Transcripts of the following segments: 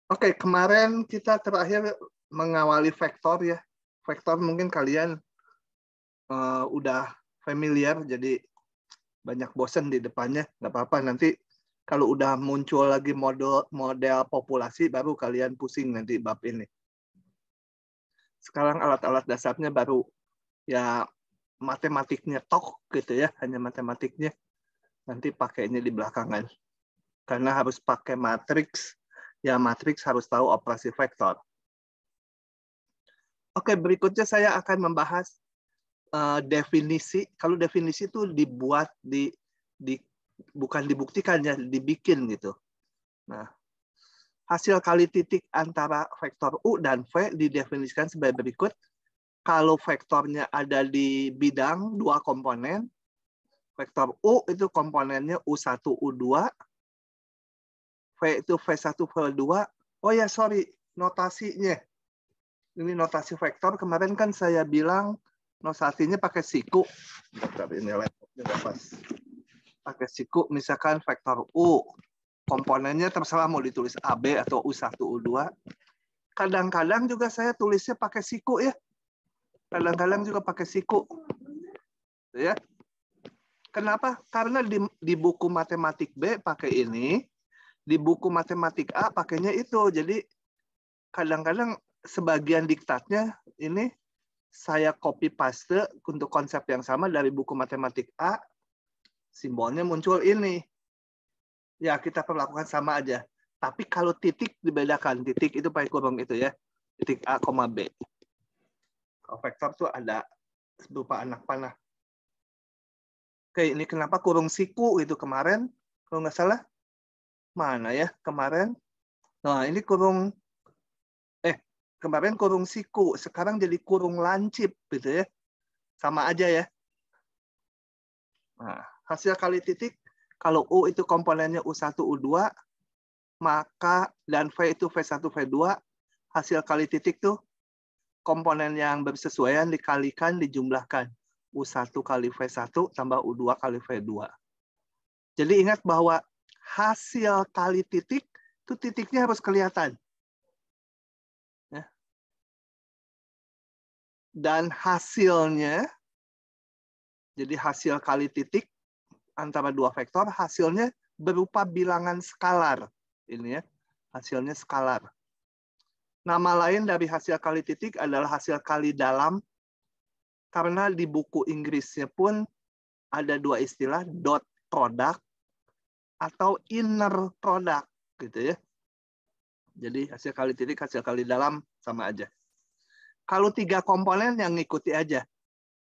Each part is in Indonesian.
Oke, kemarin kita terakhir mengawali vektor ya. Vektor mungkin kalian udah familiar, jadi banyak bosen di depannya. Nggak apa-apa, nanti kalau udah muncul lagi model populasi, baru kalian pusing nanti bab ini. Sekarang alat-alat dasarnya baru ya matematiknya tok gitu ya, hanya matematiknya. Nanti pakainya di belakangan. Karena harus pakai matriks, ya matriks harus tahu operasi vektor. Oke, berikutnya saya akan membahas definisi. Kalau definisi itu dibuat bukan dibuktikan ya, dibikin gitu. Nah, hasil kali titik antara vektor U dan V didefinisikan sebagai berikut. Kalau vektornya ada di bidang dua komponen, vektor U itu komponennya U1, U2, V itu V1, V2. Oh ya, sorry, notasinya. Ini notasi vektor. Kemarin kan saya bilang notasinya pakai siku. Bentar, ini laptopnya nggak pas. Pakai siku, misalkan vektor U. Komponennya terserah mau ditulis AB atau U1, U2. Kadang-kadang juga saya tulisnya pakai siku ya. Kadang-kadang juga pakai siku. Ya. Kenapa? Karena di buku matematik B pakai ini, di buku matematik A pakainya itu. Jadi kadang-kadang sebagian diktatnya ini saya copy paste untuk konsep yang sama dari buku matematik A, simbolnya muncul ini. Ya, kita perlakukan sama aja. Tapi kalau titik dibedakan, titik itu pakai kurung itu ya. Titik A, B. Kalau vektor tuh ada berupa anak panah. Oke, ini kenapa kurung siku itu kemarin? Kalau nggak salah, mana ya kemarin? Nah, ini kemarin kurung siku, sekarang jadi kurung lancip gitu ya. Sama aja ya. Nah, hasil kali titik, kalau U itu komponennya U1, U2, maka dan V itu V1, V2, hasil kali titik tuh komponen yang bersesuaian dikalikan, dijumlahkan. U1 kali V1 tambah U2 kali V2. Jadi ingat bahwa hasil kali titik, itu titiknya harus kelihatan. Ya. Dan hasilnya, jadi hasil kali titik antara dua vektor, hasilnya berupa bilangan skalar. Ini ya, hasilnya skalar. Nama lain dari hasil kali titik adalah hasil kali dalam, karena di buku Inggrisnya pun ada dua istilah, dot product atau inner product, gitu ya. Jadi hasil kali titik, hasil kali dalam sama aja. Kalau tiga komponen yang ngikuti aja.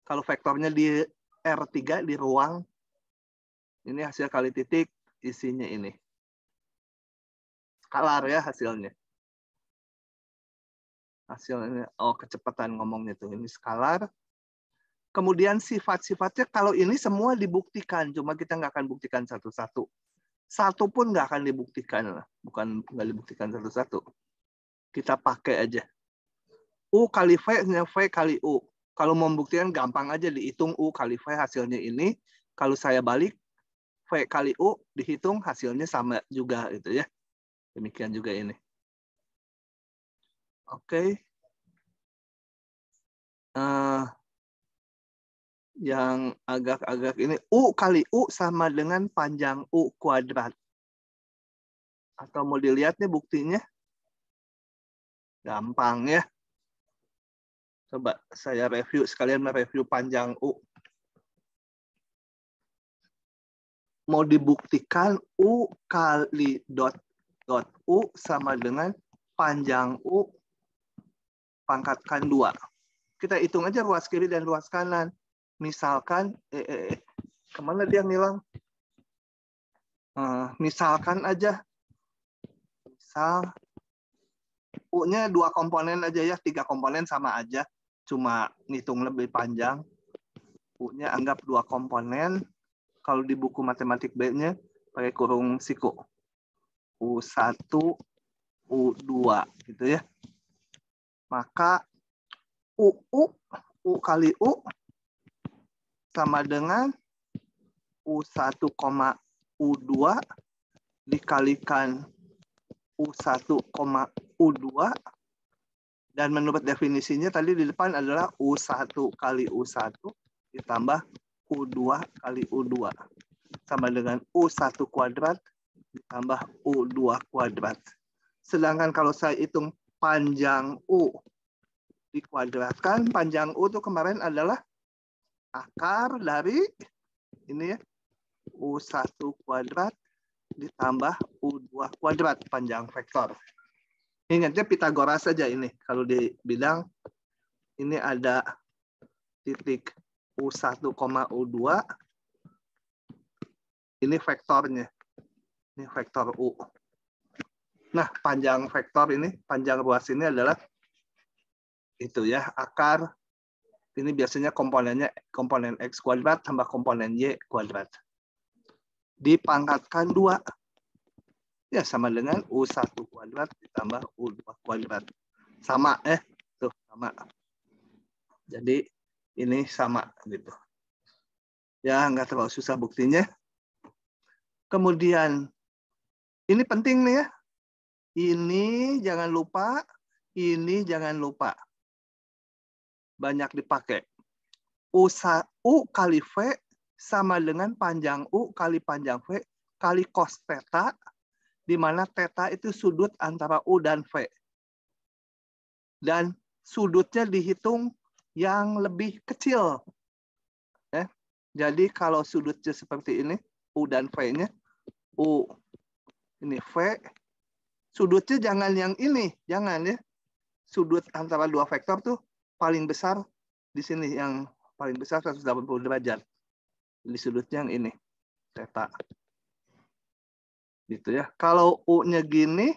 Kalau vektornya di R3 di ruang, ini hasil kali titik, isinya ini. Skalar ya hasilnya. Hasilnya, oh kecepatan ngomongnya tuh, ini skalar. Kemudian sifat-sifatnya kalau ini semua dibuktikan, cuma kita nggak akan buktikan satu-satu. Satu pun nggak akan dibuktikan lah, bukan nggak dibuktikan satu-satu. Kita pakai aja. U kali V, V kali U. Kalau mau membuktikan gampang aja, dihitung U kali V hasilnya ini. Kalau saya balik, V kali U dihitung hasilnya sama juga gitu ya. Demikian juga ini. Oke. Yang agak-agak ini, U kali U sama dengan panjang U kuadrat. Atau mau dilihat nih buktinya? Gampang ya. Coba saya review, sekalian mereview panjang U. Mau dibuktikan U kali dot U sama dengan panjang U pangkatkan 2. Kita hitung aja ruas kiri dan ruas kanan. Misalkan, kemana dia ngilang? Misalkan aja, misal U-nya 2 komponen aja ya, 3 komponen sama aja, cuma ngitung lebih panjang. U-nya anggap 2 komponen. Kalau di buku matematik B-nya pakai kurung siku. U1, U2 gitu ya. Maka U kali U sama dengan U1, U2 dikalikan U1, U2. Dan menurut definisinya tadi di depan adalah U1 kali U1 ditambah U2 kali U2. Sama dengan U1 kuadrat ditambah U2 kuadrat. Sedangkan kalau saya hitung panjang U dikuadratkan, panjang U itu kemarin adalah akar dari ini ya, U1 kuadrat ditambah U2 kuadrat panjang vektor. Ingatnya Pitagoras saja ini. Kalau dibilang ini ada titik U1, U2. Ini vektornya. Ini vektor U. Nah, panjang vektor ini, panjang ruas ini adalah itu ya, akar. Ini biasanya komponennya komponen X kuadrat tambah komponen Y kuadrat. Dipangkatkan 2. Ya, sama dengan U1 kuadrat ditambah U2 kuadrat. Sama, tuh sama. Jadi ini sama gitu. Ya, nggak terlalu susah buktinya. Kemudian, ini penting nih ya. Ini jangan lupa, ini jangan lupa. Banyak dipakai. U kali V sama dengan panjang U kali panjang V kali cos theta, di mana theta itu sudut antara U dan V. Dan sudutnya dihitung yang lebih kecil. Jadi kalau sudutnya seperti ini, U dan V-nya, U ini V, sudutnya jangan yang ini, jangan ya. Sudut antara dua vektor tuh paling besar di sini, yang paling besar 180 derajat. Di sudutnya yang ini, theta. Gitu ya. Kalau U-nya gini,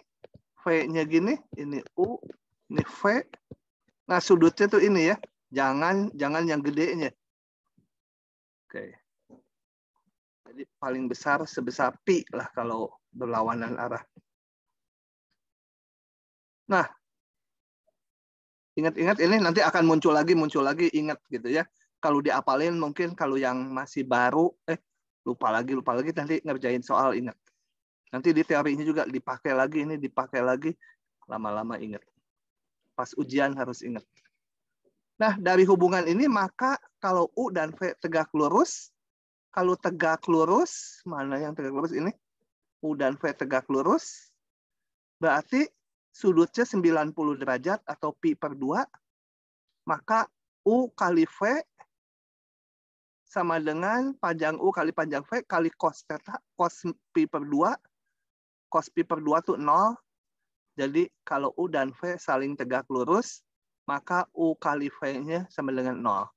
V-nya gini, ini U, ini V. Nah, sudutnya tuh ini ya. Jangan yang gedenya. Oke. Jadi paling besar sebesar pi lah kalau berlawanan arah. Nah, ingat-ingat ini nanti akan muncul lagi, ingat gitu ya. Kalau diapalin mungkin, kalau yang masih baru, lupa lagi, nanti ngerjain soal ingat. Nanti di teorinya juga dipakai lagi, ini dipakai lagi, lama-lama ingat. Pas ujian harus ingat. Nah, dari hubungan ini maka kalau U dan V tegak lurus, kalau tegak lurus, mana yang tegak lurus ini? U dan V tegak lurus, berarti sudutnya 90 derajat atau pi per 2, maka U kali V sama dengan panjang U kali panjang V kali cos theta, cos pi per 2. Cos pi per 2 itu 0. Jadi kalau U dan V saling tegak lurus, maka U kali V-nya sama dengan 0.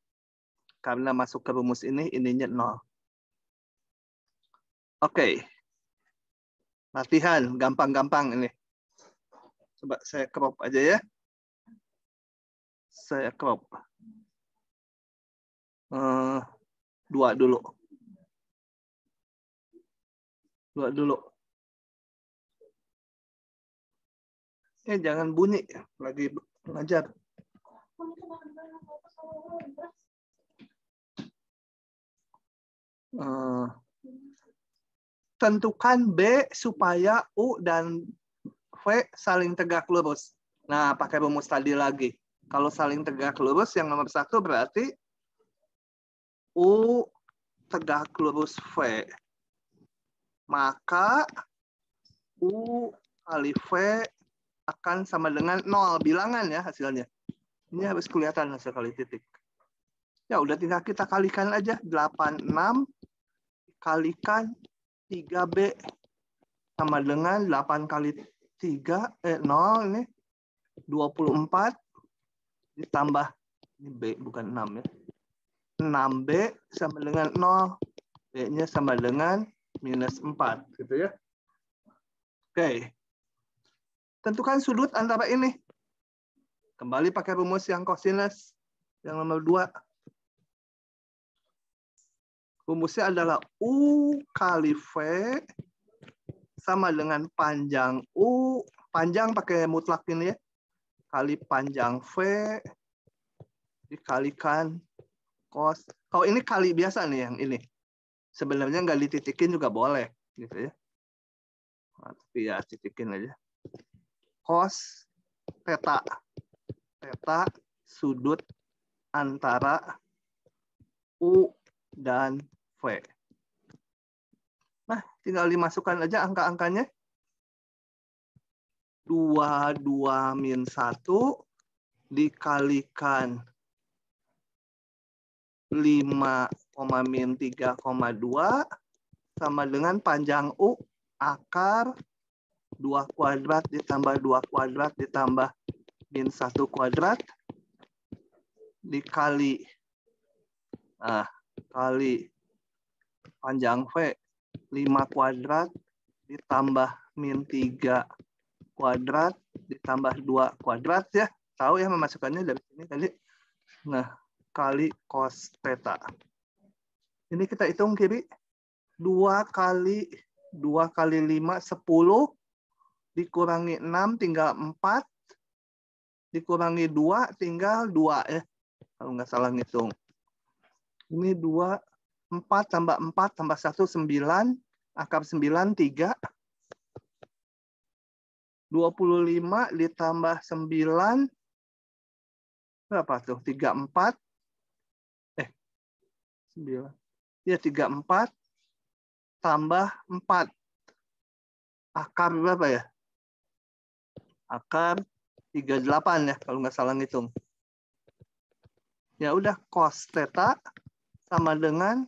Karena masuk ke rumus ini, ininya 0. Oke. Latihan, gampang-gampang ini. Coba saya crop aja ya. Saya crop. 2 dulu. 2 dulu. Jangan bunyi. Lagi belajar. Tentukan B supaya U dan V saling tegak lurus. Nah, pakai rumus tadi lagi. Kalau saling tegak lurus, yang nomor 1 berarti U tegak lurus V. Maka U kali V akan sama dengan 0. Bilangan ya hasilnya. Ini harus kelihatan hasil kali titik. Ya udah tinggal kita kalikan aja. 86 kalikan 3B sama dengan 8 kali 3, 0 ini. 24 ditambah, ini B bukan 6 ya. 6B sama dengan 0. B-nya sama dengan minus 4. Gitu ya. Oke. Tentukan sudut antara ini. Kembali pakai rumus yang kosinus. Yang nomor 2. Rumusnya adalah U kali V sama dengan panjang U. Panjang pakai mutlak ini ya. Kali panjang V dikalikan cos. Kalau ini kali biasa nih yang ini. Sebenarnya nggak dititikin juga boleh. Gitu ya. Tapi ya titikin aja. cos theta. Theta sudut antara U dan V. Nah, tinggal dimasukkan aja angka-angkanya. 22 min 1 dikalikan 5, min 3,2 sama dengan panjang U akar 2 kuadrat ditambah 2 kuadrat ditambah min 1 kuadrat dikali kali panjang V 5 kuadrat ditambah min 3 kuadrat ditambah 2 kuadrat ya. Tahu ya memasukkannya dari sini tadi. Nah, kali cos theta. Ini kita hitung kiri. 2 kali 5, 10. Dikurangi 6, tinggal 4. Dikurangi 2, tinggal 2 ya. Kalau nggak salah ngitung. Ini 2, 4 tambah 4 tambah 1, 9. Akar 9, 3. 25 ditambah 9. Berapa tuh? 34. 9. Ya, 34 tambah 4. Akar berapa ya? Akar 38 ya, kalau nggak salah ngitung. Ya udah, cos theta sama dengan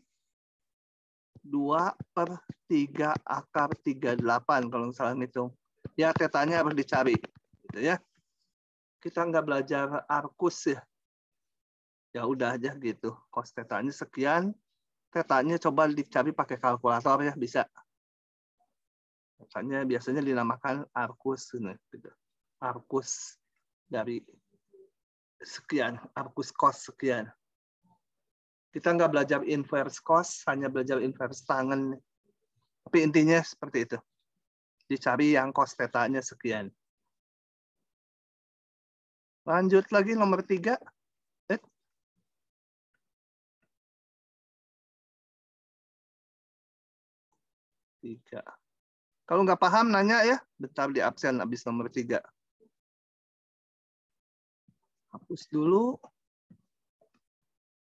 2/3 akar 38 kalau nggak salah ngitung. Ya, tetanya harus dicari. Gitu ya. Kita nggak belajar arkus ya. Ya udah aja gitu. Cos tetanya sekian. Tetanya coba dicari pakai kalkulator ya, bisa. Makanya biasanya dinamakan arkus. Gitu. Arkus dari sekian. Arkus cos sekian. Kita nggak belajar inverse cos, hanya belajar inverse tangen. Tapi intinya seperti itu. Dicari yang cos tetanya sekian. Lanjut lagi nomor 3. 3. Kalau nggak paham, nanya ya. Bentar di absen habis nomor 3. Hapus dulu.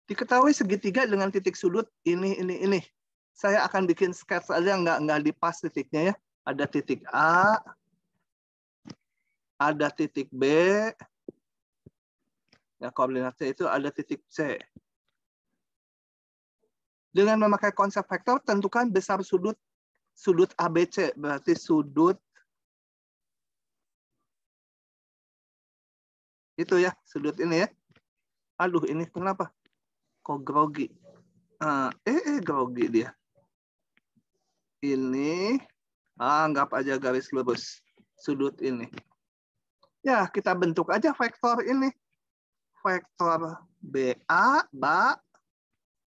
Diketahui segitiga dengan titik sudut ini. Saya akan bikin sketch aja, nggak dipas titiknya ya. Ada titik A, ada titik B, ya koordinatnya itu ada titik C. Dengan memakai konsep vektor, tentukan besar sudut ABC, berarti sudut itu ya, sudut ini ya. Aduh, ini kenapa? Kok grogi? Grogi dia. Ini anggap aja garis lurus sudut ini. Ya, kita bentuk aja vektor ini. Vektor BA,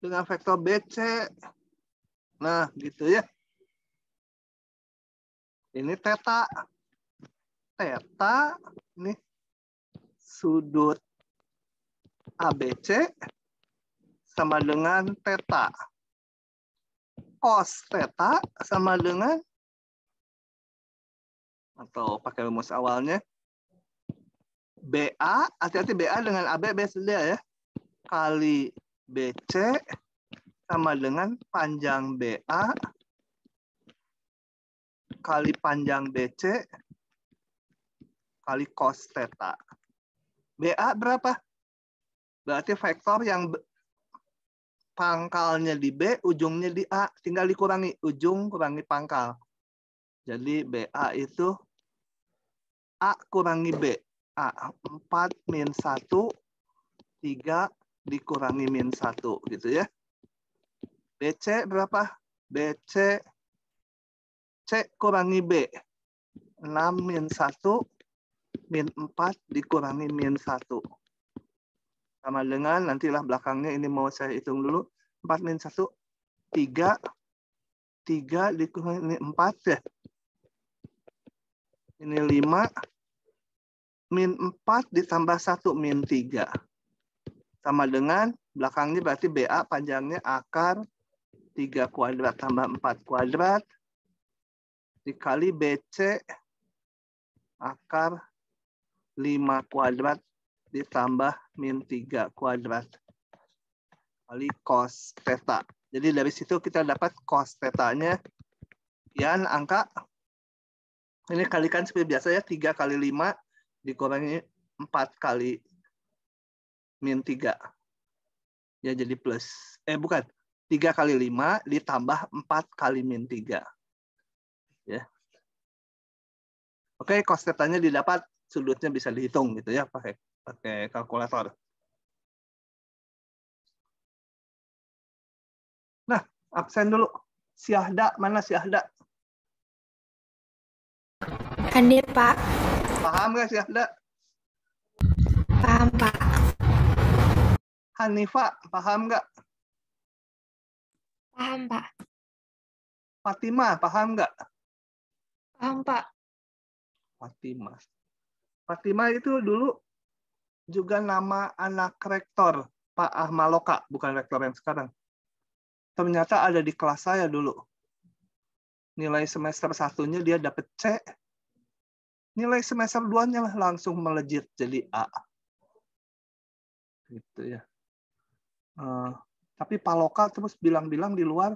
dengan vektor BC. Nah, gitu ya. Ini theta. Theta, ini sudut ABC sama dengan theta. Cos theta sama dengan, atau pakai rumus awalnya, BA, hati-hati BA dengan AB beda ya, kali BC sama dengan panjang BA kali panjang BC kali cos theta. BA berapa? Berarti vektor yang pangkalnya di B, ujungnya di A. Tinggal dikurangi ujung, kurangi pangkal. Jadi BA itu A kurangi B. A 4 min 1, 3 dikurangi min 1. Gitu ya. BC berapa? BC C kurangi B. 6 min 1, min 4 dikurangi min 1. Sama dengan, nantilah belakangnya ini mau saya hitung dulu. 4 min 1, 3. 3 dikurangi ini 4 ya. Ini 5. Min 4 ditambah 1, min 3. Sama dengan, belakangnya berarti BA panjangnya akar 3 kuadrat tambah 4 kuadrat. Dikali BC akar 5 kuadrat ditambah min 3 kuadrat kali cos theta. Jadi dari situ kita dapat cos theta-nya yang angka, ini kalikan seperti biasa ya, 3 kali 5 dikurangi 4 kali min 3. Ya jadi plus. Bukan. 3 kali 5 ditambah 4 kali min 3. Ya. Oke, cos theta-nya didapat, sudutnya bisa dihitung gitu ya, pakai kalkulator. Nah, absen dulu. Syahda, mana Syahda? Hadir, Pak. Paham nggak Syahda? Paham, Pak. Hanifa, paham nggak? Paham, Pak. Fatimah, paham nggak? Paham, Pak. Fatimah itu dulu juga nama anak rektor, Pak Ahmaloka, bukan rektor yang sekarang. Ternyata ada di kelas saya dulu. Nilai semester 1-nya dia dapat C. Nilai semester 2-nya langsung melejit jadi A. Gitu ya. Tapi Pak Loka terus bilang-bilang di luar,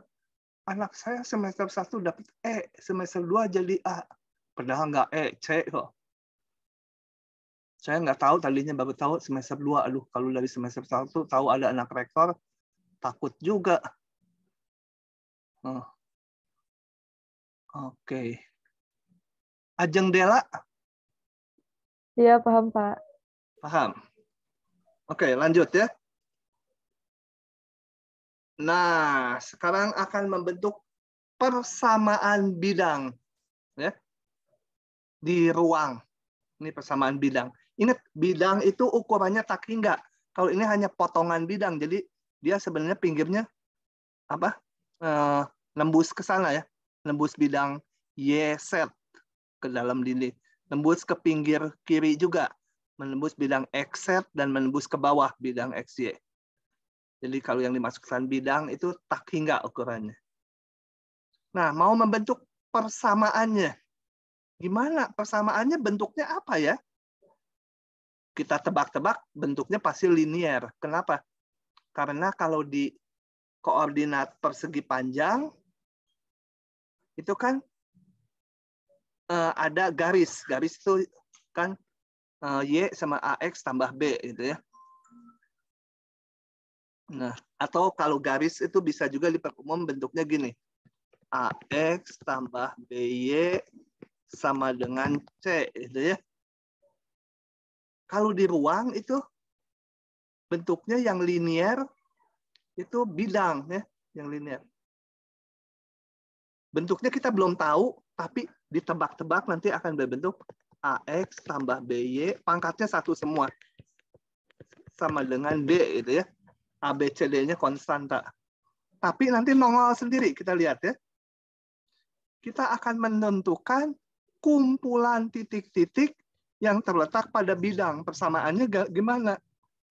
anak saya semester 1 dapat E, semester 2 jadi A. Padahal nggak E, C kok. Saya nggak tahu, tadinya baru tahu semester 2. Aduh, kalau dari semester 1 tahu ada anak rektor, takut juga. Oke. Ajeng Dela? Iya, paham, Pak. Paham. Oke, lanjut ya. Nah, sekarang akan membentuk persamaan bidang ya di ruang. Ini persamaan bidang. Ingat, bidang itu ukurannya tak hingga. Kalau ini hanya potongan bidang, jadi dia sebenarnya pinggirnya apa? Nembus ke sana ya, nembus bidang YZ ke dalam dinding, nembus ke pinggir kiri juga, menembus bidang XZ dan menembus ke bawah bidang XY. Jadi kalau yang dimasukkan bidang itu tak hingga ukurannya. Nah, mau membentuk persamaannya. Gimana persamaannya, bentuknya apa ya? Kita tebak-tebak, bentuknya pasti linear. Kenapa? Karena kalau di koordinat persegi panjang, itu kan ada garis. Garis itu kan Y sama AX tambah B gitu ya. Nah, atau kalau garis itu bisa juga diperumum bentuknya gini. AX tambah BY sama dengan C gitu ya. Kalau di ruang itu bentuknya yang linear itu bidang ya, yang linear. Bentuknya kita belum tahu, tapi ditebak-tebak nanti akan berbentuk AX tambah BY, pangkatnya satu semua. Sama dengan D gitu ya. ABCD-nya konstanta. Tapi nanti nongol sendiri, kita lihat ya. Kita akan menentukan kumpulan titik-titik yang terletak pada bidang. Persamaannya gimana?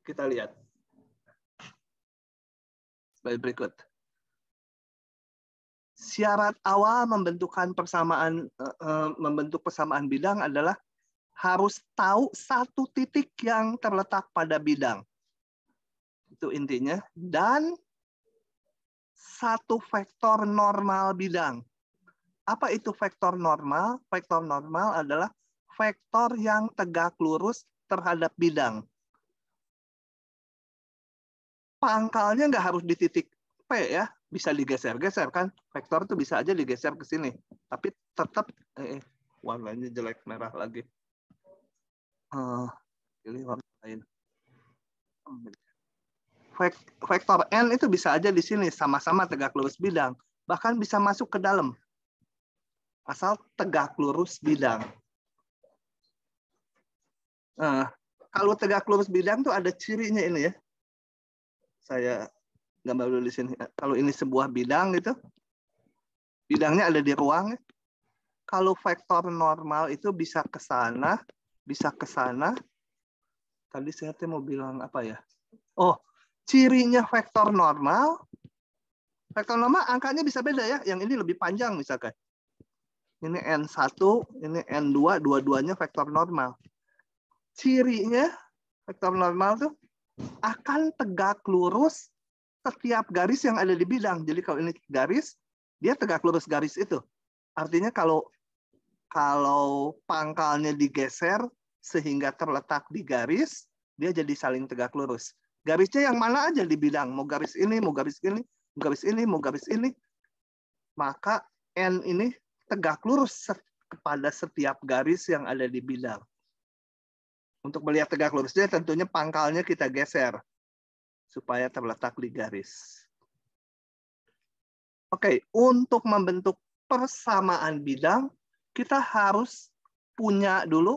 Kita lihat. Sebagai berikut. Syarat awal membentuk persamaan bidang adalah harus tahu satu titik yang terletak pada bidang. Itu intinya. Dan satu vektor normal bidang. Apa itu vektor normal? Vektor normal adalah vektor yang tegak lurus terhadap bidang. Pangkalnya nggak harus di titik P ya. Bisa digeser-geser kan. Vektor itu bisa aja digeser ke sini. Tapi tetap, warnanya jelek merah lagi. Pilih warna lain. Vektor N itu bisa aja di sini sama-sama tegak lurus bidang, bahkan bisa masuk ke dalam asal tegak lurus bidang. Kalau tegak lurus bidang tuh ada cirinya ini ya. Saya gambar dulu di sini. Kalau ini sebuah bidang gitu, bidangnya ada di ruang. Kalau vektor normal itu bisa ke sana, bisa ke sana. Tadi saya mau bilang apa ya? Oh, cirinya vektor normal angkanya bisa beda ya. Yang ini lebih panjang misalkan. Ini N1, ini N2, dua-duanya vektor normal. Cirinya vektor normal tuh akan tegak lurus setiap garis yang ada di bidang. Jadi kalau ini garis, dia tegak lurus garis itu. Artinya kalau pangkalnya digeser sehingga terletak di garis, dia jadi saling tegak lurus. Garisnya yang mana aja di bidang, mau garis ini, mau garis ini, mau garis ini, mau garis ini, maka N ini tegak lurus kepada setiap garis yang ada di bidang. Untuk melihat tegak lurusnya tentunya pangkalnya kita geser supaya terletak di garis. Oke, untuk membentuk persamaan bidang, kita harus punya dulu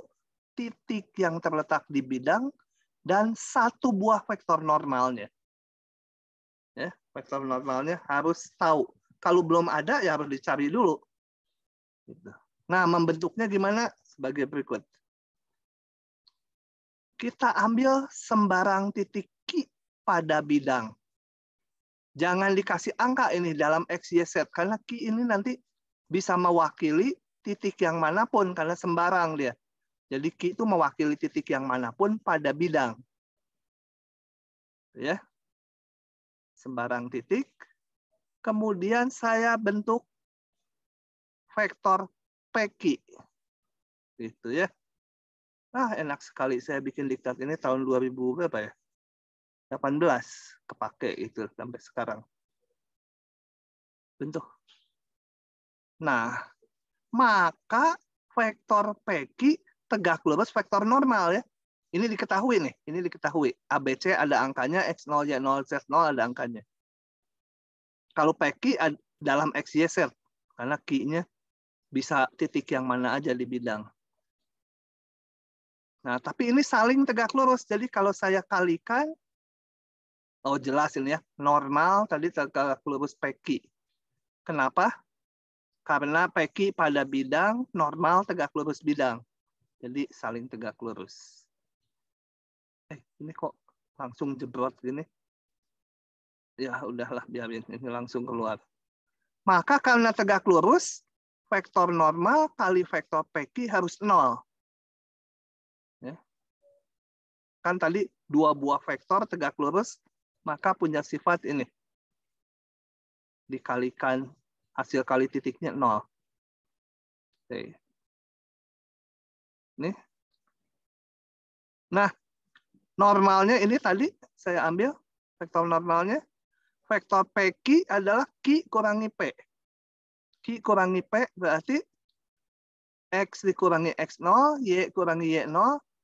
titik yang terletak di bidang dan satu buah vektor normalnya. Ya, vektor normalnya harus tahu. Kalau belum ada, ya harus dicari dulu. Nah, membentuknya gimana? Sebagai berikut. Kita ambil sembarang titik Q pada bidang. Jangan dikasih angka ini dalam X, Y, Z. Karena Q ini nanti bisa mewakili titik yang manapun. Karena sembarang dia. Jadi Q itu mewakili titik yang manapun pada bidang. Ya. Sembarang titik. Kemudian saya bentuk vektor PQ. Gitu ya. Ah, enak sekali saya bikin diktat ini tahun 2000 berapa ya? 18 kepake itu sampai sekarang. Bentuk. Nah, maka vektor PQ tegak lurus vektor normal ya. Ini diketahui nih, ini diketahui. ABC ada angkanya, X0, Y0, Z0 ada angkanya. Kalau PQ dalam X, Y, Z, karena Q-nya bisa titik yang mana aja di bidang. Nah, tapi ini saling tegak lurus. Jadi kalau saya kalikan, oh jelas ini ya, normal tadi tegak lurus PQ. Kenapa? Karena PQ pada bidang, normal tegak lurus bidang. Jadi saling tegak lurus. Ini kok langsung jebrot gini? Ya udahlah, biarin ini langsung keluar. Maka karena tegak lurus, vektor normal kali vektor PQ harus 0. Ya. Kan tadi dua buah vektor tegak lurus, maka punya sifat ini. Dikalikan hasil kali titiknya 0. Oke. Nih. Nah, normalnya ini tadi saya ambil vektor normalnya. Vektor PQ adalah Q kurangi P. Q kurangi P berarti X dikurangi X0, Y kurangi Y0,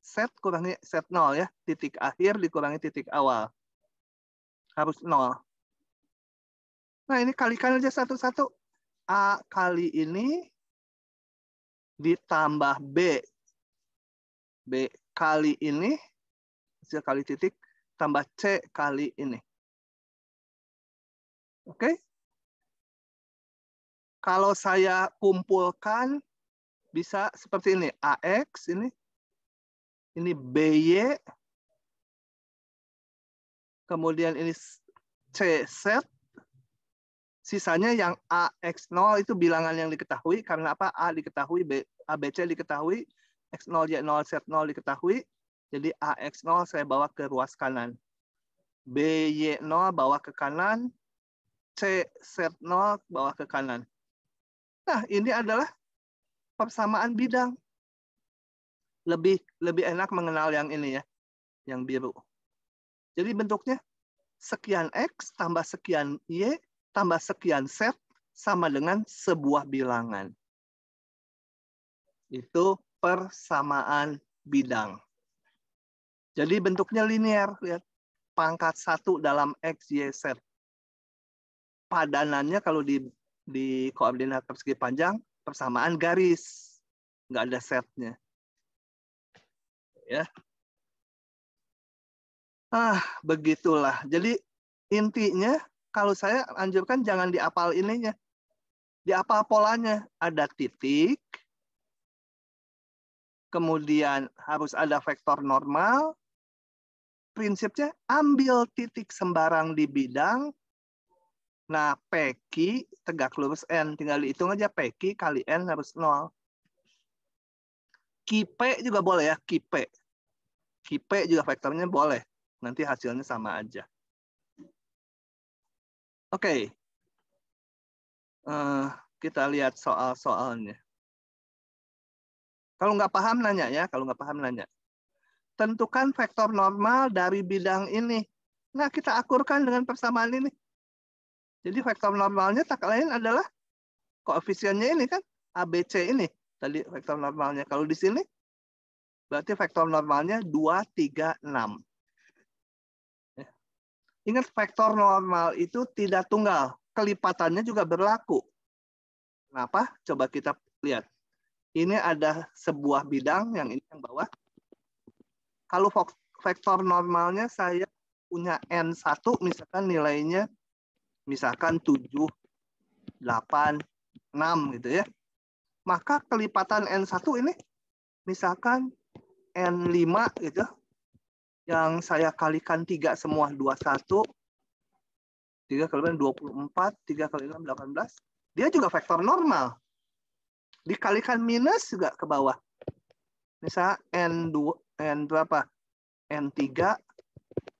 Z kurangi Z0 ya. Titik akhir dikurangi titik awal. Harus 0. Nah, ini kalikan aja satu-satu. A kali ini ditambah B. B kali ini, hasil kali titik, tambah C kali ini. Oke? Kalau saya kumpulkan, bisa seperti ini. AX, ini BY, kemudian ini CZ, sisanya yang AX0 itu bilangan yang diketahui. Karena apa? A diketahui, ABC diketahui, X0, Y0, Z0 diketahui. Jadi AX0 saya bawa ke ruas kanan. BY0 bawa ke kanan, CZ0 bawa ke kanan. Nah, ini adalah persamaan bidang. Lebih enak mengenal yang ini ya, yang biru. Jadi bentuknya sekian X tambah sekian Y tambah sekian Z sama dengan sebuah bilangan. Itu persamaan bidang. Jadi bentuknya linear. Lihat. Pangkat 1 dalam X, Y, Z. Padanannya kalau di koordinat persegi panjang, persamaan garis. Nggak ada setnya. Ya. Begitulah. Jadi intinya, kalau saya anjurkan jangan dihafal ininya. Dihafal polanya. Ada titik, kemudian harus ada vektor normal. Prinsipnya ambil titik sembarang di bidang, Nah, PQ tegak lurus N. Tinggal dihitung aja PQ kali N harus 0. QP juga boleh ya, QP. QP juga vektornya boleh. Nanti hasilnya sama aja. Oke. Kita lihat soal-soalnya. Kalau nggak paham nanya ya, kalau nggak paham nanya. Tentukan vektor normal dari bidang ini. Nah, kita akurkan dengan persamaan ini. Jadi vektor normalnya tak lain adalah koefisiennya ini kan, ABC ini. Tadi vektor normalnya. Kalau di sini, berarti vektor normalnya 2, 3, 6. Ingat, vektor normal itu tidak tunggal. Kelipatannya juga berlaku. Kenapa? Coba kita lihat. Ini ada sebuah bidang, yang ini yang bawah. Kalau vektor normalnya saya punya N1, misalkan nilainya misalkan 7, 8, 6 gitu ya. Maka kelipatan N1 ini misalkan N5 gitu. Yang saya kalikan 3 semua 21. 3 kali 24, 3 kali 6 18. Dia juga vektor normal. Dikalikan minus juga ke bawah. Misal N2, N berapa? N3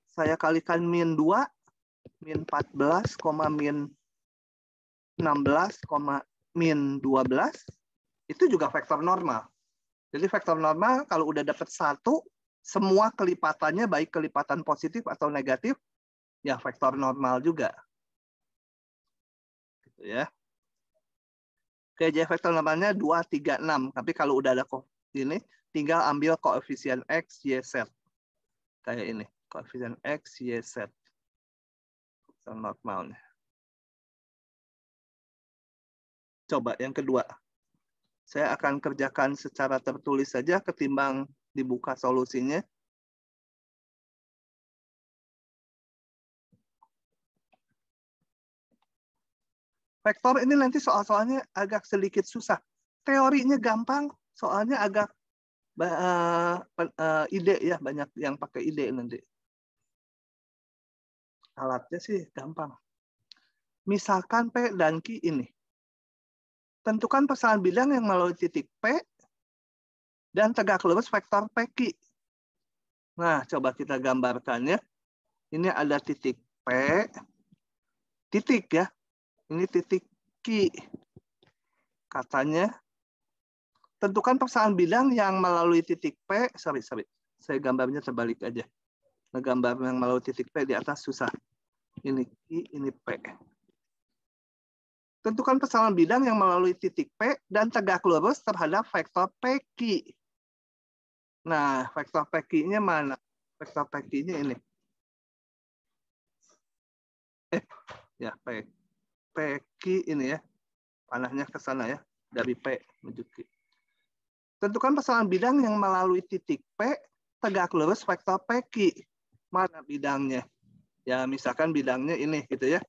saya kalikan min 2, min 14, min 16, min 12, itu juga vektor normal. Jadi vektor normal kalau udah dapat 1, semua kelipatannya baik kelipatan positif atau negatif, ya vektor normal juga. Gitu ya. Oke, jadi vektor normalnya 2, 3, 6. Tapi kalau udah ada ini, tinggal ambil koefisien X, Y, Z. Kayak ini, koefisien X, Y, Z. Vektor normalnya. Coba yang kedua. Saya akan kerjakan secara tertulis saja ketimbang dibuka solusinya. Vektor ini nanti soal-soalnya agak sedikit susah. Teorinya gampang, soalnya agak ide ya, banyak yang pakai ide nanti. Alatnya sih gampang. Misalkan P dan Q ini. Tentukan persamaan bidang yang melalui titik P dan tegak lurus vektor PQ. Nah, coba kita gambarkan ya. Ini ada titik P, titik ya. Ini titik Q. Katanya, tentukan persamaan bidang yang melalui titik P. Sorry. Saya gambarnya terbalik aja. Ngegambar yang melalui titik P di atas susah. Ini Q, ini P. Tentukan persamaan bidang yang melalui titik P dan tegak lurus terhadap vektor PQ. Nah, vektor PQ-nya mana? Vektor PQ-nya ini. PQ ini ya. Panahnya ke sana ya. Dari P menuju Q. Tentukan persamaan bidang yang melalui titik P tegak lurus vektor PQ. Mana bidangnya? Ya, misalkan bidangnya ini gitu ya.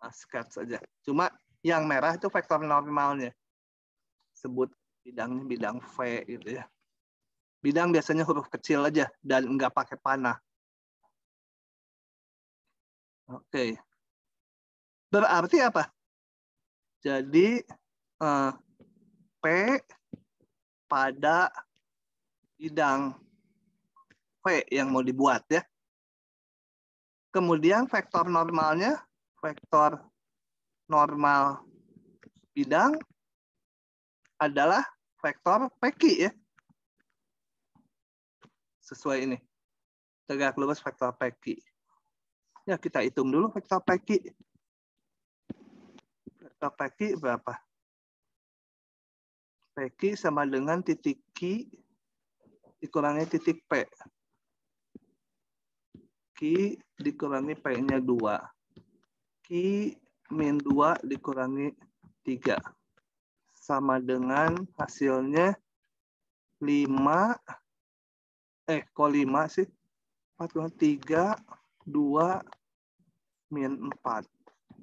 Sketch saja. Cuma yang merah itu vektor normalnya. Sebut bidangnya bidang V gitu ya. Bidang biasanya huruf kecil aja dan nggak pakai panah. Oke. Berarti apa? Jadi P pada bidang V yang mau dibuat ya. Kemudian vektor normalnya, vektor normal bidang adalah vektor PQ ya. Sesuai ini. Tegak lurus vektor PQ. Ya, kita hitung dulu vektor PQ. Vektor PQ berapa? PQ sama dengan titik Q dikurangi titik P. Q dikurangi P-nya 2. Q min 2 dikurangi 3. Sama dengan hasilnya 5. Kok 5 sih? 3, 2, min 4.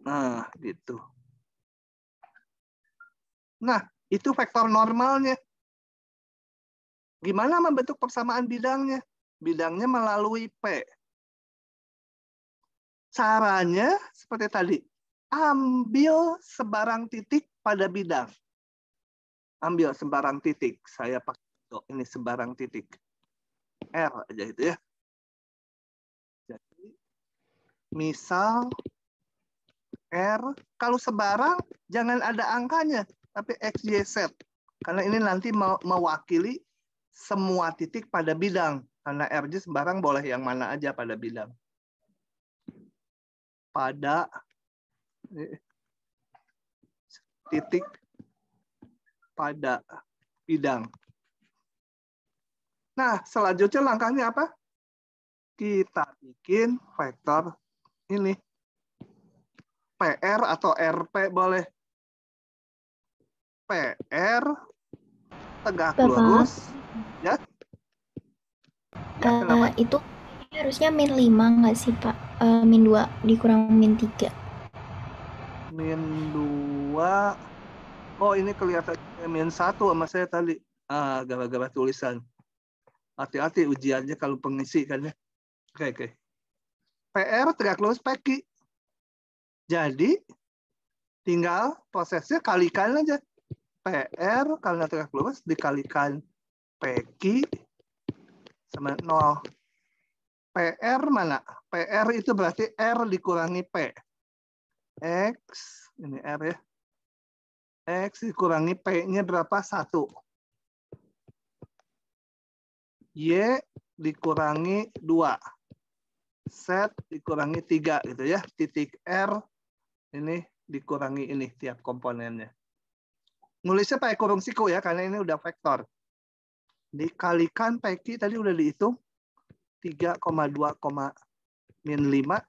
Nah, gitu. Nah, itu vektor normalnya. Gimana membentuk persamaan bidangnya? Bidangnya melalui P. Caranya seperti tadi. ambil sebarang titik pada bidang. Ambil sebarang titik. Saya pakai ini sebarang titik. R aja itu ya. Jadi, misal R, kalau sebarang jangan ada angkanya, tapi X, Y, Z. Karena ini nanti mewakili semua titik pada bidang. Karena RJ sebarang boleh yang mana aja pada bidang. Pada titik pada bidang. Nah, selanjutnya langkahnya apa? Kita bikin vektor ini. PR atau RP boleh. PR tegak lurus. Ya. Ya, kenapa? Itu harusnya min 5 nggak sih, Pak? Min 2 dikurang min 3. Min 2. Oh, ini kelihatan min 1 sama saya tadi. Gara-gara tulisan. Hati-hati ujiannya kalau pengisi kan ya. Oke. PR tegak lurus PQ. Jadi, tinggal prosesnya kalikan aja. PR karena tegak lurus dikalikan PQ sama 0. PR mana? PR itu berarti R dikurangi P. X, ini R ya. X dikurangi P-nya berapa? 1. Y dikurangi 2. Z dikurangi 3 gitu ya. Titik R ini dikurangi ini tiap komponennya. Nulisnya pakai kurung siku ya, karena ini udah vektor. Dikalikan PQ tadi udah dihitung. 3,2, min 5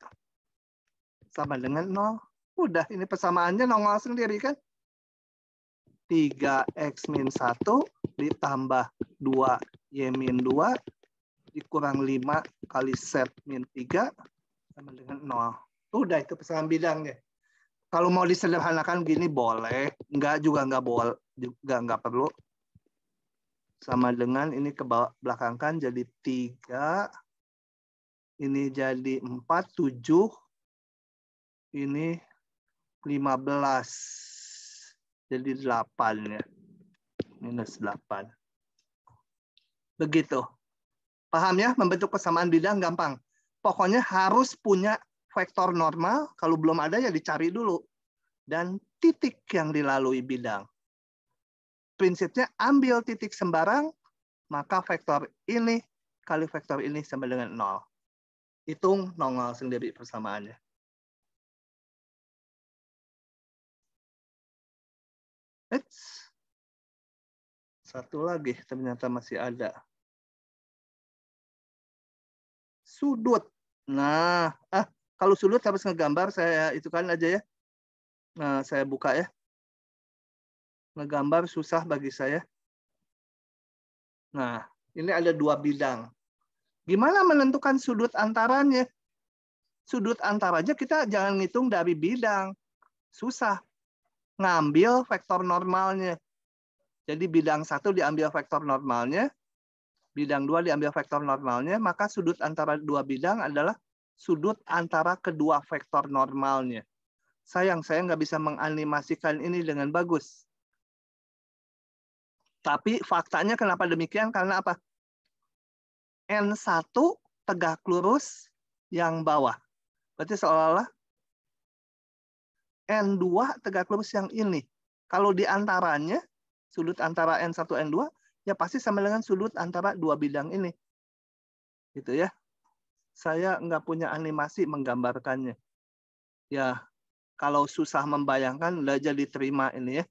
sama dengan 0. Udah, ini persamaannya nongol sendiri kan. 3x min 1 ditambah 2y min 2 dikurang 5 kali z min 3 sama dengan 0. Udah, itu persamaan bidangnya. Kalau mau disederhanakan gini boleh, enggak juga enggak boleh, juga enggak perlu. Sama dengan ini ke belakangkan jadi 3, ini jadi 4, 7, ini 15. Jadi 8 ya. Minus 8. Begitu. Paham ya? Membentuk persamaan bidang gampang. Pokoknya harus punya vektor normal. Kalau belum ada ya dicari dulu. Dan titik yang dilalui bidang. Prinsipnya ambil titik sembarang, maka vektor ini kali vektor ini sama dengan 0. Hitung nongol sendiri persamaannya. Satu lagi ternyata masih ada. Sudut. Nah, kalau sudut harus ngegambar, saya itu kan aja ya. Nah, saya buka ya. Ngegambar susah bagi saya. Nah, ini ada 2 bidang. Gimana menentukan sudut antaranya? Sudut antaranya kita jangan ngitung dari bidang. Susah. Ngambil vektor normalnya. Jadi bidang 1 diambil vektor normalnya. Bidang 2 diambil vektor normalnya. Maka sudut antara 2 bidang adalah sudut antara kedua vektor normalnya. Sayang, saya nggak bisa menganimasikan ini dengan bagus. Tapi faktanya kenapa demikian? Karena apa? N1 tegak lurus yang bawah. Berarti seolah-olah N2 tegak lurus yang ini. Kalau di antaranya, sudut antara N1, N2, ya pasti sama dengan sudut antara 2 bidang ini. Gitu ya. Saya nggak punya animasi menggambarkannya. Ya, kalau susah membayangkan, udah jadi terima ini ya.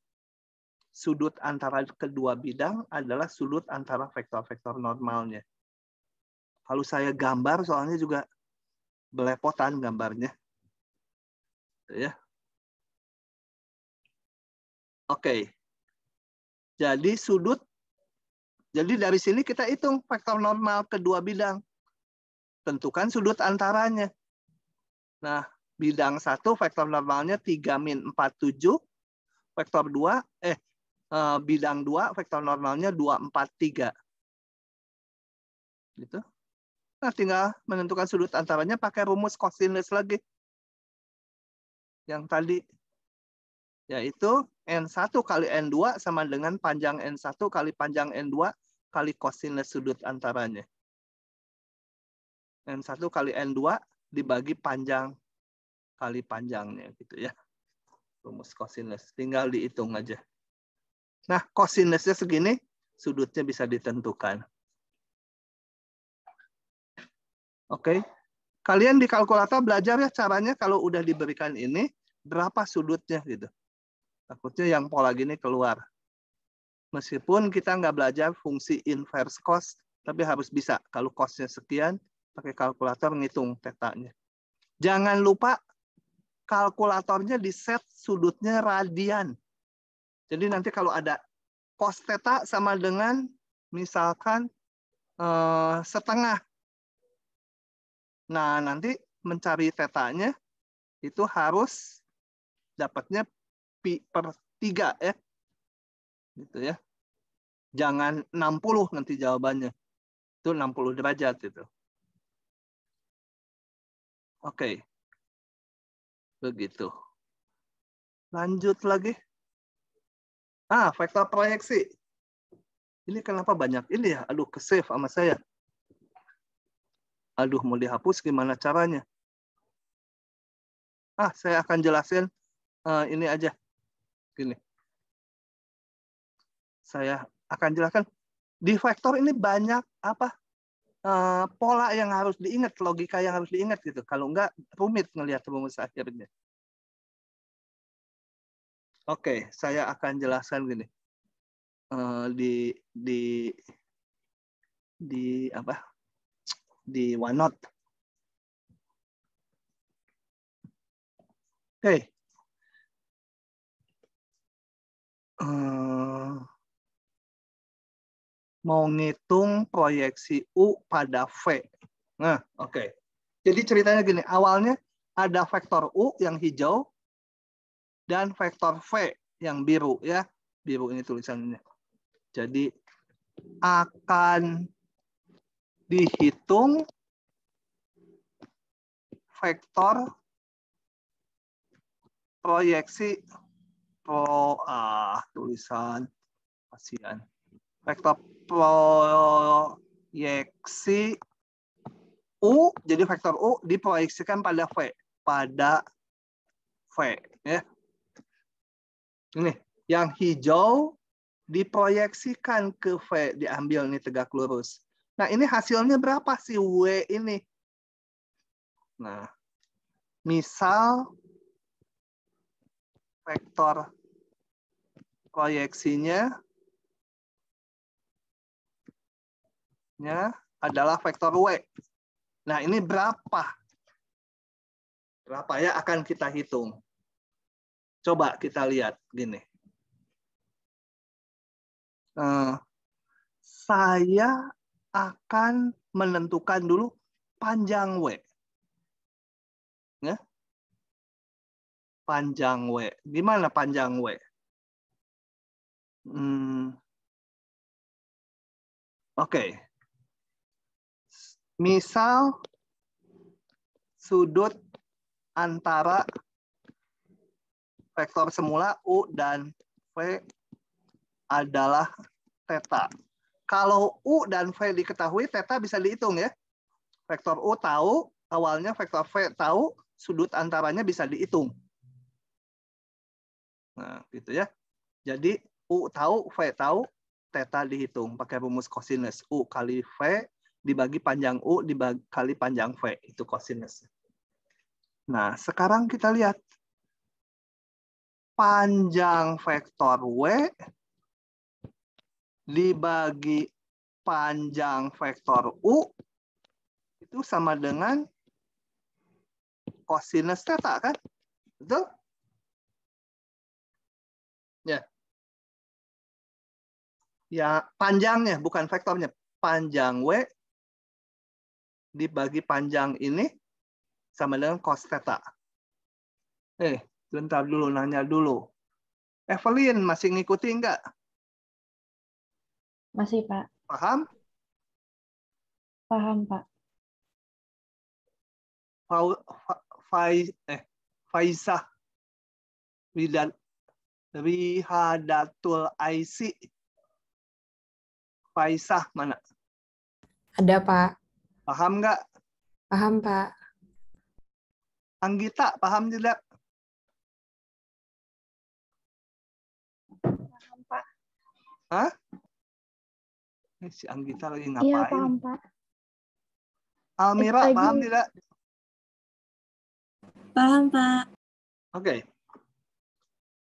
Sudut antara kedua bidang adalah sudut antara vektor-vektor normalnya. Kalau saya gambar, soalnya juga belepotan gambarnya. Ya. Oke. Jadi jadi dari sini kita hitung vektor normal kedua bidang. Tentukan sudut antaranya. Nah, bidang 1 vektor normalnya 3 min 4, 7. Vektor 2, bidang 2 vektor normalnya 2, 4, 3. Gitu. Nah, tinggal menentukan sudut antaranya pakai rumus cosinus lagi. yang tadi, yaitu N1 kali N2 sama dengan panjang N1 kali panjang N2 kali kosinus sudut antaranya. N1 kali N2 dibagi panjang kali panjangnya gitu ya. Rumus kosinus. Tinggal dihitung aja. Nah, kosinusnya segini, sudutnya bisa ditentukan. Oke. Kalian di kalkulator belajar ya caranya kalau udah diberikan ini, berapa sudutnya gitu. Takutnya yang pola gini keluar. Meskipun kita nggak belajar fungsi inverse cos, tapi harus bisa. Kalau cosnya sekian, pakai kalkulator ngitung tetanya. Jangan lupa kalkulatornya di set sudutnya radian. Jadi nanti kalau ada cos theta sama dengan misalkan setengah. Nah, nanti mencari tetanya itu harus dapatnya pi per 3 ya. Gitu ya. Jangan 60 nanti jawabannya. Itu 60 derajat itu. Oke. Begitu. Lanjut lagi. Vektor proyeksi. Ini kenapa banyak ini ya? Aduh, ke-save sama saya. Aduh, mau dihapus gimana caranya? Saya akan jelasin ini aja. Gini. Saya akan jelaskan. Di vektor ini banyak pola yang harus diingat, logika yang harus diingat gitu. Kalau enggak, rumit ngelihat rumus akhirnya. Oke, saya akan jelaskan gini. Di OneNote. Oke. Mau ngitung proyeksi U pada V. Nah, oke. Jadi ceritanya gini, awalnya ada vektor U yang hijau dan vektor V yang biru ya. Biru ini tulisannya. Jadi akan dihitung vektor proyeksi tulisan kasihan. Vektor proyeksi U, jadi vektor U diproyeksikan pada V, ya. Ini yang hijau diproyeksikan ke V, diambil nih tegak lurus. Nah, ini hasilnya berapa sih W ini? Nah, misal vektor proyeksinya adalah vektor W. Nah, ini berapa? Berapa ya akan kita hitung? Coba kita lihat gini. Saya akan menentukan dulu panjang W. Ya. Panjang W. Gimana panjang W? Oke. Misal sudut antara vektor semula U dan V adalah theta. Kalau U dan V diketahui, theta bisa dihitung ya. Vektor U tahu, awalnya vektor V tahu, sudut antaranya bisa dihitung. Nah, gitu ya. Jadi U tahu, V tahu, theta dihitung pakai rumus kosinus. U kali V dibagi panjang U dikali panjang V, itu kosinus. Nah, sekarang kita lihat panjang vektor W dibagi panjang vektor U itu sama dengan kosinus theta kan? Betul? Ya. Ya, panjangnya bukan vektornya. Panjang W dibagi panjang ini sama dengan cos theta. Bentar dulu, nanya dulu. Evelyn, masih ngikuti enggak? Masih, Pak. Paham? Paham, Pak. Faisah. Rihadatul Aisi. Faisah mana? Ada, Pak. Paham nggak? Paham, Pak. Anggita, paham tidak? Paham, Pak. Hah? Ini si Anggita lagi Iya, ngapain? paham, Pak. Almira, Lagi. paham tidak? Paham, Pak. Oke.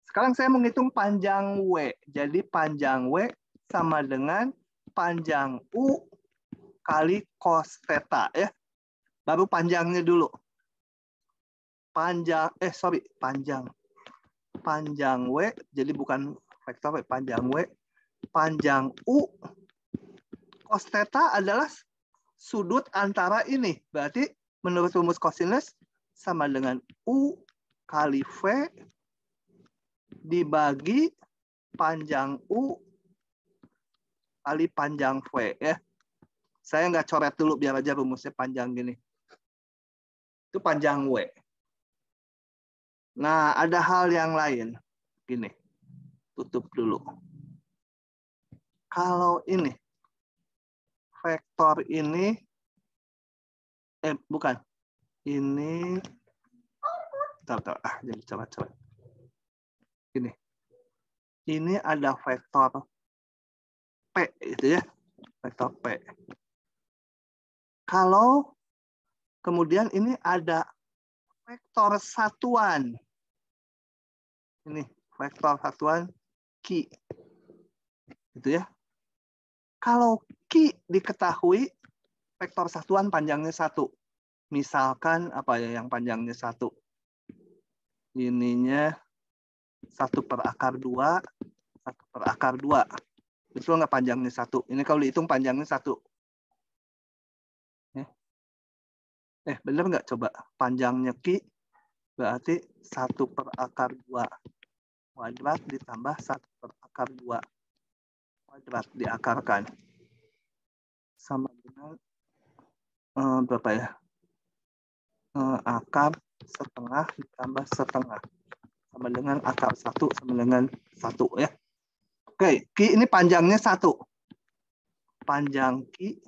Sekarang saya menghitung panjang W. Jadi panjang W sama dengan panjang U kali cos theta ya. Baru panjangnya dulu. Panjang W, jadi bukan vektor W, panjang W. Panjang U cos theta adalah sudut antara ini. Berarti menurut rumus cosinus sama dengan U kali V dibagi panjang U kali panjang V ya. Saya nggak coret dulu biar aja rumusnya panjang gini. Itu panjang W. Nah, ada hal yang lain. Gini. Tutup dulu. Kalau ini vektor ini bukan. Ini jadi coba. Gini. Ini ada vektor P itu ya. Vektor P. Kalau kemudian ini ada vektor satuan. Ini vektor satuan Q. Gitu ya. Kalau Q diketahui, vektor satuan panjangnya 1. Misalkan apa ya yang panjangnya 1? Ininya 1/2, 1/2. Betul nggak panjangnya 1? Ini kalau dihitung panjangnya 1. Bener nggak coba? Panjangnya Q berarti 1/2 kuadrat ditambah 1/2 kuadrat diakarkan. Sama dengan berapa ya? Akar setengah ditambah setengah. Sama dengan akar 1 sama dengan 1 ya. Oke, Q ini panjangnya 1. Panjang Q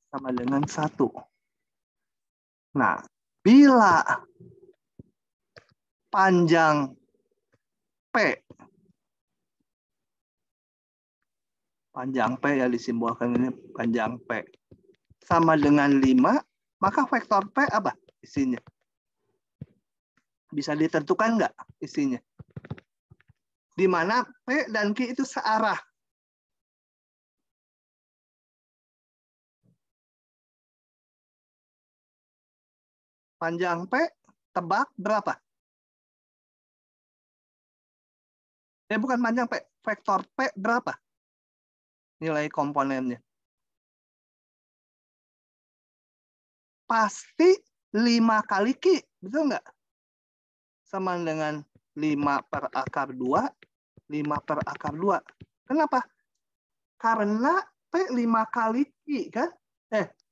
sama dengan 1. Nah, bila panjang P ya disimbolkan ini panjang P sama dengan 5, maka vektor P apa isinya? Bisa ditentukan nggak isinya? Di mana P dan Q itu searah. Panjang P, tebak berapa? Bukan panjang P, vektor P berapa? Nilai komponennya. Pasti 5 kali Q, betul nggak? Sama dengan 5/2, 5/2. Kenapa? Karena P 5 kali Q kan?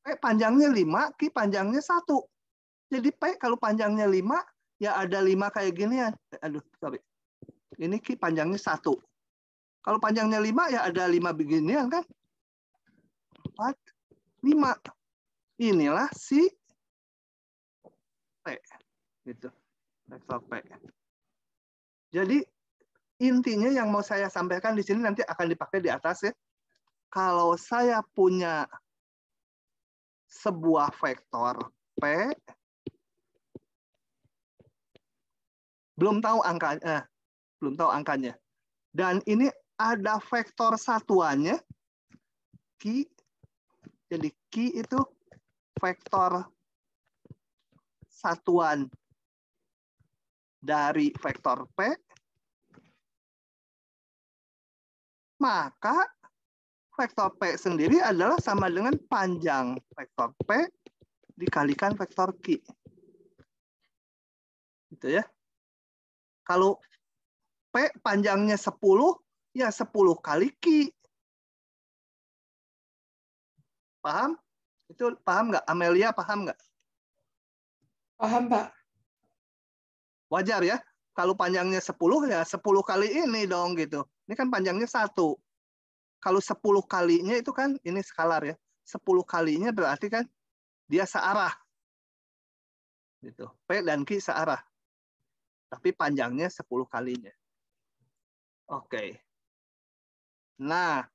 P panjangnya 5, Q panjangnya 1. Jadi P kalau panjangnya 5, ya ada 5 kayak ginian. Sorry. Ini Q panjangnya 1. Kalau panjangnya 5, ya ada 5 beginian kan? 4, 5. Inilah si P. Gitu. Vektor P. Jadi intinya yang mau saya sampaikan di sini nanti akan dipakai di atas ya. Kalau saya punya sebuah vektor P, belum tahu angkanya. Dan ini ada vektor satuannya Q. Jadi Q itu vektor satuan dari vektor P, maka vektor P sendiri adalah sama dengan panjang vektor P dikalikan vektor Q. Gitu ya. Kalau P panjangnya 10, ya 10 kali Q. Paham? Itu paham nggak? Amelia paham nggak? Paham, Pak. Wajar ya. Kalau panjangnya 10 ya 10 kali ini dong gitu. Ini kan panjangnya 1. Kalau 10 kalinya itu kan ini skalar ya. 10 kalinya berarti kan dia searah. Gitu. P dan Q searah. Tapi panjangnya 10 kalinya. Oke. Nah,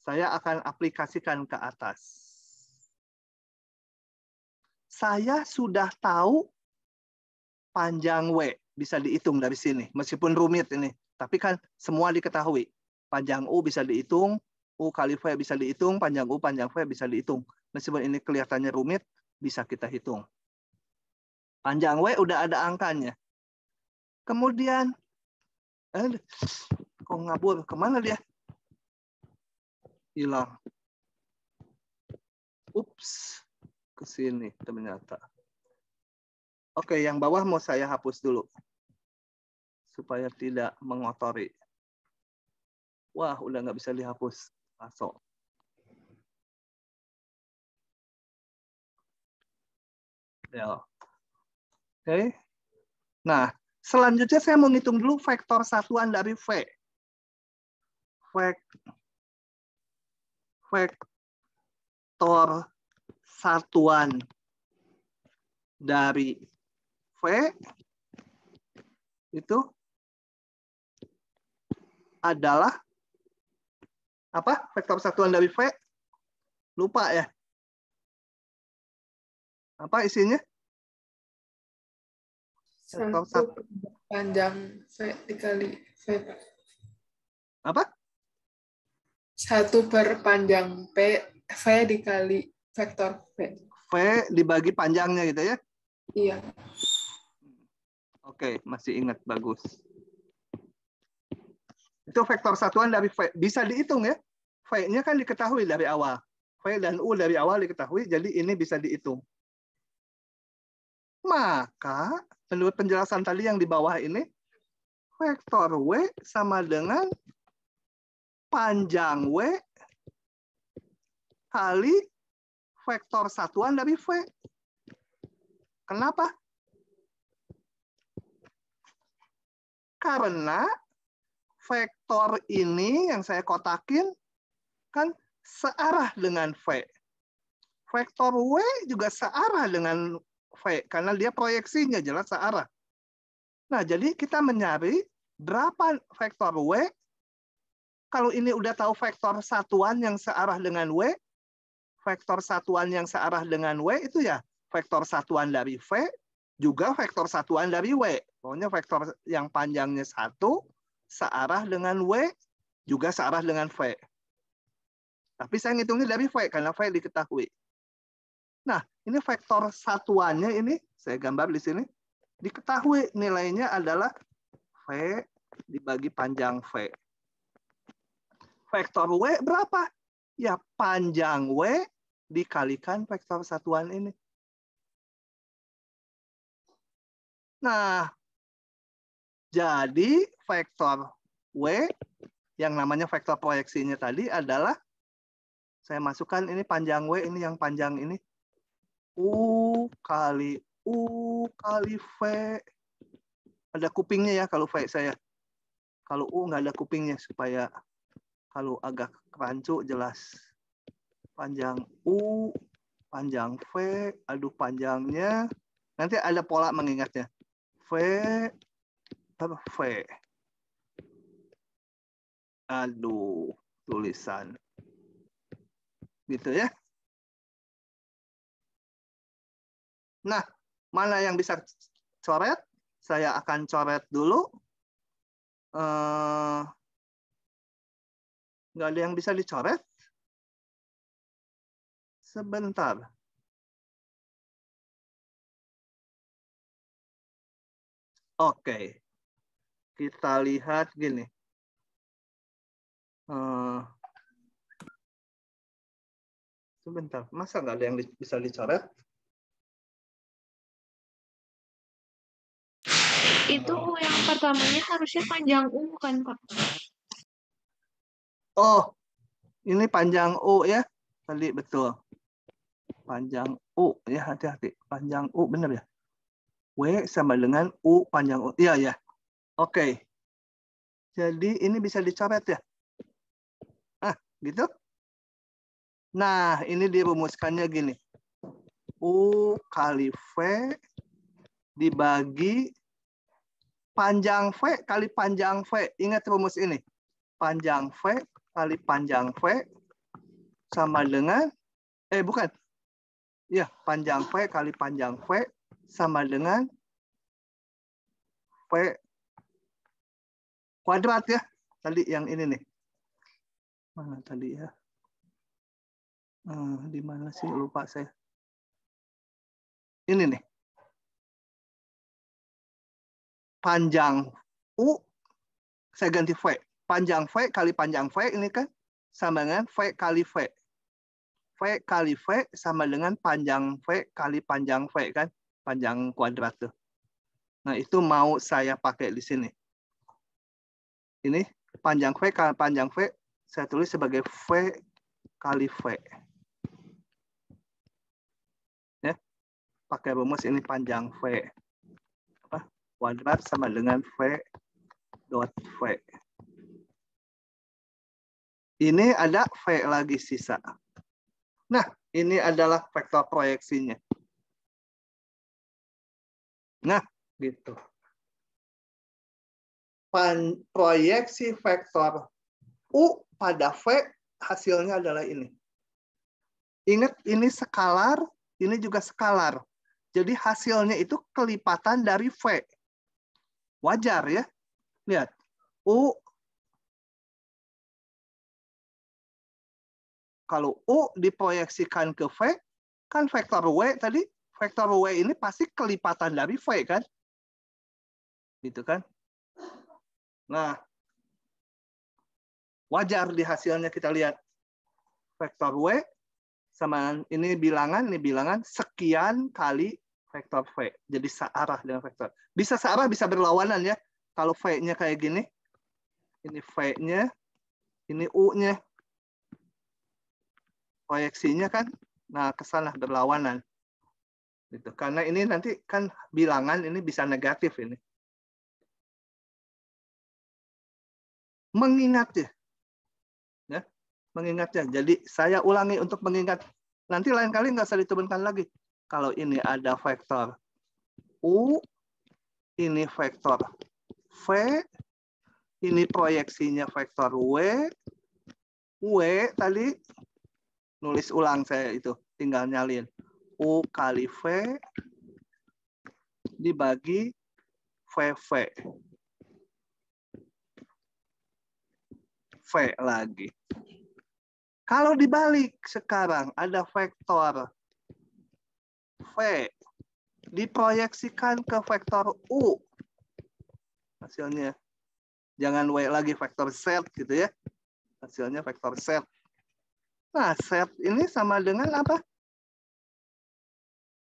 saya akan aplikasikan ke atas. Saya sudah tahu panjang W bisa dihitung dari sini, meskipun rumit ini. Tapi kan semua diketahui. Panjang U bisa dihitung, U kali V bisa dihitung, panjang U, panjang V bisa dihitung. Meskipun ini kelihatannya rumit, bisa kita hitung. Panjang W udah ada angkanya. Kemudian, kok ngabur? Kemana dia? Hilang. Ups, ke sini ternyata. Oke, yang bawah mau saya hapus dulu. Supaya tidak mengotori. Wah, udah nggak bisa dihapus. Masuk. Ya. Oke. Nah, selanjutnya saya mau ngitung dulu vektor satuan dari V. Vektor satuan dari V itu adalah apa? Vektor satuan dari V? Lupa ya. Apa isinya? Vektor Satu panjang V dikali V. apa? 1/panjang V dikali vektor V. V dibagi panjangnya gitu ya. Iya. Oke, masih ingat, bagus. Itu vektor satuan dari V. Bisa dihitung ya. V-nya kan diketahui dari awal. V dan U dari awal diketahui, jadi ini bisa dihitung. Maka, menurut penjelasan tadi yang di bawah ini, vektor W sama dengan panjang W kali vektor satuan dari V. Kenapa? Karena vektor ini yang saya kotakin kan searah dengan V. Vektor W juga searah dengan V karena dia proyeksinya jelas searah. Nah, jadi kita mencari berapa vektor W. Kalau ini udah tahu vektor satuan yang searah dengan W, vektor satuan yang searah dengan W itu ya vektor satuan dari V juga vektor satuan dari W. Pokoknya vektor yang panjangnya 1 searah dengan W juga searah dengan V. Tapi saya ngitungnya dari V karena V diketahui. Nah, ini vektor satuannya ini saya gambar di sini. Diketahui nilainya adalah V dibagi panjang V. Vektor W berapa? Ya panjang W dikalikan vektor satuan ini. Nah, jadi vektor W yang namanya vektor proyeksinya tadi adalah saya masukkan ini panjang W, ini yang panjang ini. U kali V. Ada kupingnya ya kalau V saya. Kalau U nggak ada kupingnya supaya kalau agak rancu jelas. Panjang U, panjang V, aduh panjangnya. Nanti ada pola mengingatnya. V. Aduh, tulisan. Gitu ya. Nah, mana yang bisa coret? Saya akan coret dulu. Nggak ada yang bisa dicoret. Sebentar. Oke. Kita lihat gini. Sebentar. Masa nggak ada yang bisa dicoret? Itu U yang pertamanya harusnya panjang U kan, Pak? Oh, ini panjang U ya. Tadi betul. Panjang U ya, hati-hati. Panjang U benar ya? W sama dengan U panjang U. Iya, ya. Oke. Jadi ini bisa dicoret ya. Ah, gitu. Nah, ini dirumuskannya gini. U kali V dibagi panjang V kali panjang V. Ingat rumus ini. Panjang V kali panjang V sama dengan, bukan. Ya, panjang V kali panjang V sama dengan V kuadrat ya. Tadi yang ini nih. Mana tadi ya? Di mana sih? Lupa saya. Ini nih. Panjang U, saya ganti V. Panjang V kali panjang V ini kan sama dengan V kali V. V kali V sama dengan panjang V kali panjang V kan. Panjang kuadrat tuh. Nah, itu mau saya pakai di sini. Ini panjang V kali panjang V, saya tulis sebagai V kali V. Ya, pakai rumus ini panjang V. Kuadrat sama dengan V dot V. Ini ada V lagi sisa. Nah, ini adalah vektor proyeksinya. Nah, gitu. Proyeksi vektor U pada V hasilnya adalah ini. Ingat, ini skalar, ini juga skalar. Jadi hasilnya itu kelipatan dari V. Wajar ya. Lihat. U. Kalau U diproyeksikan ke V, kan vektor W tadi, vektor W ini pasti kelipatan dari V kan? Gitu kan? Nah, wajar di hasilnya kita lihat. Vektor W sama ini bilangan sekian kali vektor V. Jadi searah dengan vektor. Bisa searah, bisa berlawanan ya. Kalau V-nya kayak gini, ini V-nya, ini U-nya. Proyeksinya kan, nah kesana berlawanan. Gitu. Karena ini nanti kan bilangan ini bisa negatif ini. Mengingatnya. Ya, mengingatnya. Jadi saya ulangi untuk mengingat. Nanti lain kali nggak usah diturunkan lagi. Kalau ini ada vektor U, ini vektor V, ini proyeksinya vektor W tadi, nulis ulang saya itu, tinggal nyalin. U kali V dibagi VV. V lagi. Kalau dibalik sekarang ada vektor V diproyeksikan ke vektor U. Hasilnya jangan W lagi, vektor Z gitu ya. Hasilnya vektor Z. Nah, Z ini sama dengan apa?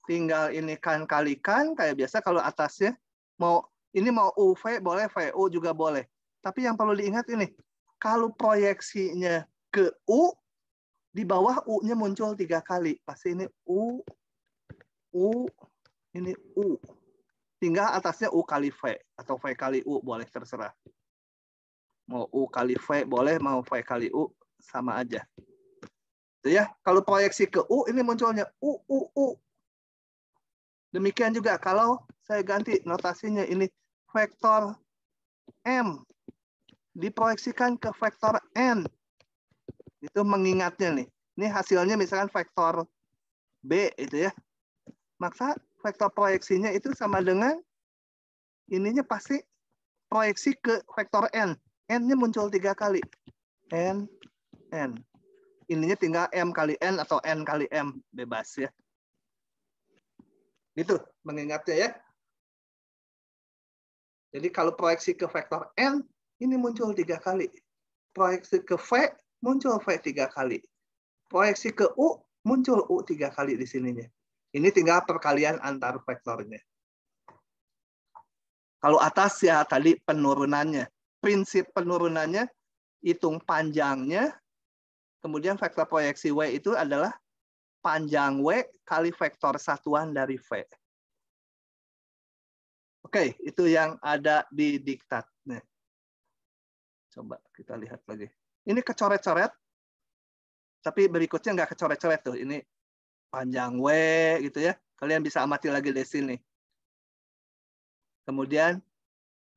Tinggal ini kan kalikan kayak biasa kalau atasnya mau UV boleh, VU juga boleh. Tapi yang perlu diingat ini, kalau proyeksinya ke U, di bawah U-nya muncul 3 kali. Pasti ini U, ini U. Tinggal atasnya U kali V atau V kali U boleh, terserah. Mau U kali V boleh, mau V kali U sama aja. Itu ya. Kalau proyeksi ke U ini munculnya U. Demikian juga kalau saya ganti notasinya ini vektor M diproyeksikan ke vektor N. Itu mengingatnya nih. Ini hasilnya misalkan vektor B itu ya. Maka vektor proyeksinya itu sama dengan ininya pasti proyeksi ke vektor N. N-nya muncul 3 kali. N. Ininya tinggal M kali N atau N kali M. Bebas ya. Gitu mengingatnya ya. Jadi kalau proyeksi ke vektor N, ini muncul 3 kali. Proyeksi ke V, muncul V 3 kali. Proyeksi ke U, muncul U 3 kali di sininya. Ini tinggal perkalian antar vektornya. Kalau atas ya tadi penurunannya. Prinsip penurunannya, hitung panjangnya, kemudian vektor proyeksi W itu adalah panjang W kali vektor satuan dari V. Oke, itu yang ada di diktat. Nih. Coba kita lihat lagi. Ini kecoret-coret, tapi berikutnya nggak kecoret-coret tuh. Ini panjang W gitu ya. Kalian bisa amati lagi di sini. Kemudian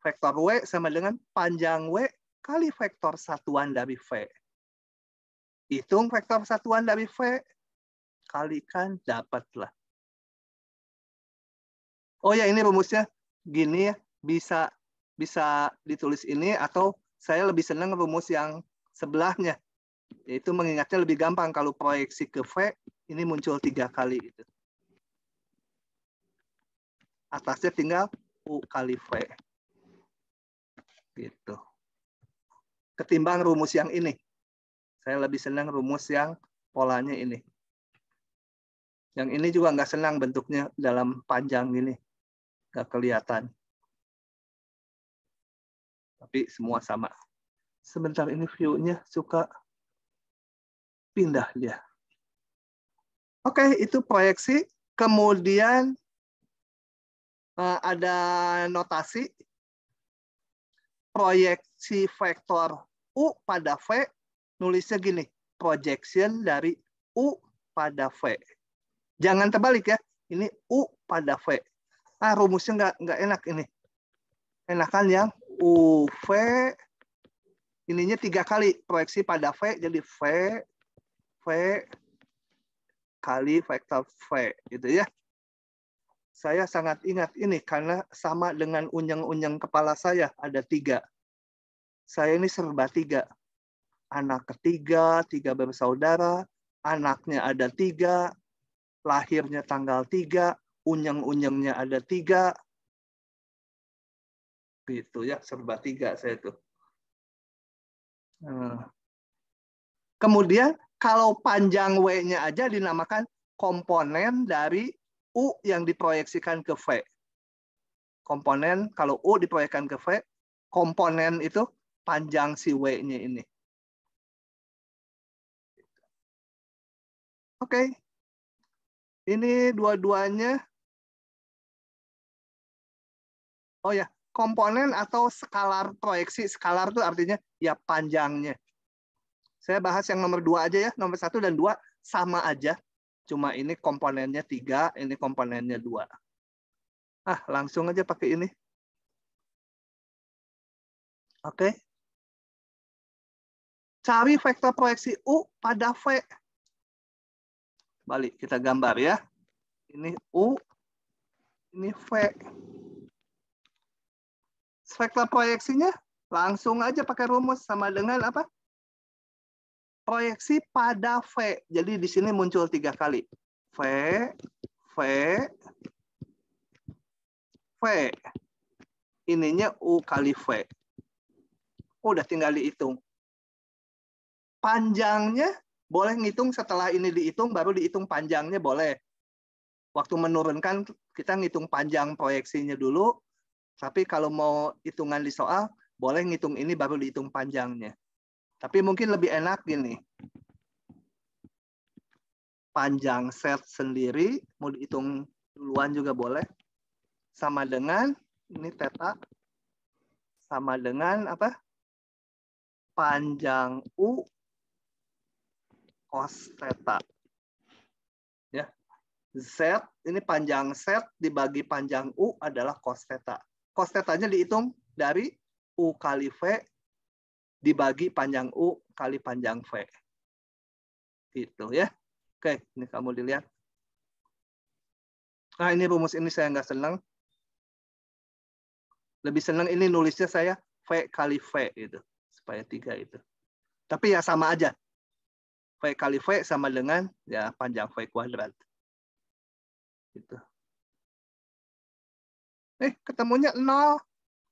vektor W sama dengan panjang W kali vektor satuan dari V. Hitung vektor satuan dari V, kalikan dapatlah. Oh ya, ini rumusnya gini ya, bisa ditulis ini atau saya lebih senang rumus yang sebelahnya. Yaitu mengingatnya lebih gampang kalau proyeksi ke V ini muncul 3 kali gitu. Atasnya tinggal U kali V. Gitu. Ketimbang rumus yang ini. Saya lebih senang rumus yang polanya ini. Yang ini juga nggak senang bentuknya dalam panjang gini. Nggak kelihatan. Tapi semua sama. Sebentar ini view-nya suka pindah dia. Oke, itu proyeksi. Kemudian ada notasi. Proyeksi vektor U pada V. Nulisnya gini. Projection dari U pada V. Jangan terbalik ya. Ini U pada V. Rumusnya nggak enak ini. Enakan yang UV. Ininya 3 kali. Proyeksi pada V. Jadi V kali vektor V. Gitu ya. Saya sangat ingat ini karena sama dengan unyeng-unyeng kepala saya. Ada 3. Saya ini serba 3. Anak ketiga, 3 bersaudara. Anaknya ada 3. Lahirnya tanggal 3. Unyeng-unyengnya ada 3. Gitu ya, serba 3 saya tuh. Kemudian kalau panjang W-nya aja dinamakan komponen dari U yang diproyeksikan ke V. Komponen, kalau U diproyeksikan ke V, komponen itu panjang si W-nya ini. Oke. Ini dua-duanya. Oh ya, komponen atau skalar proyeksi. Skalar itu artinya ya panjangnya. Saya bahas yang nomor 2 aja ya. Nomor 1 dan 2 sama aja. Cuma ini komponennya 3, ini komponennya 2. Langsung aja pakai ini. Oke. Cari vektor proyeksi U pada V. Balik, kita gambar ya. Ini U, ini V. Vektor proyeksinya langsung aja pakai rumus sama dengan apa? Proyeksi pada V. Jadi di sini muncul 3 kali. V, V, V. Ininya U kali V. Udah tinggal dihitung. Panjangnya boleh ngitung setelah ini dihitung, baru dihitung panjangnya boleh. Waktu menurunkan, kita ngitung panjang proyeksinya dulu. Tapi kalau mau hitungan di soal, boleh ngitung ini baru dihitung panjangnya. Tapi mungkin lebih enak gini. Panjang set sendiri, mau dihitung duluan juga boleh. Sama dengan, ini theta, sama dengan apa? Panjang U cos theta. Ya. Z, ini panjang set dibagi panjang U adalah cos theta. Cos theta-nya dihitung dari U kali V dibagi panjang U kali panjang V. Gitu ya. Oke, ini kamu dilihat. Ini rumus ini saya nggak senang. Lebih senang ini nulisnya saya V kali V gitu. Supaya 3 itu. Tapi ya sama aja. V kali V sama dengan ya panjang V kuadrat. Gitu. Ketemunya 0.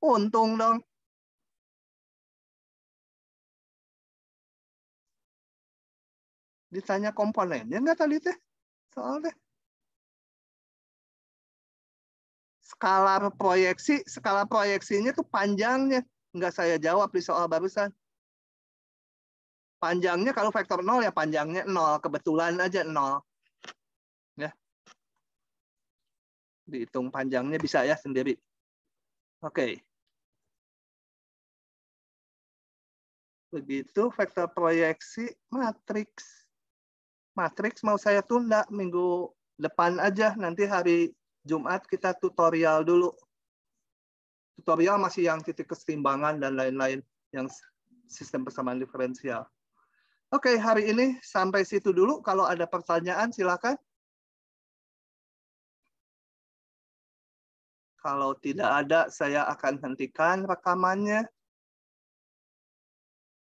Untung dong. Ditanya komponennya nggak tadi teh? Soalnya. Skala proyeksinya tuh panjangnya. Nggak saya jawab di soal barusan. Panjangnya kalau vektor 0 ya panjangnya 0. Kebetulan aja 0. Ya. Dihitung panjangnya bisa ya sendiri. Oke. Begitu vektor proyeksi matriks. Matriks mau saya tunda minggu depan aja. Nanti hari Jumat kita tutorial dulu. Tutorial masih yang titik keseimbangan dan lain-lain. Yang sistem persamaan diferensial. Oke, hari ini sampai situ dulu. Kalau ada pertanyaan, silakan. Kalau tidak ada, saya akan hentikan rekamannya.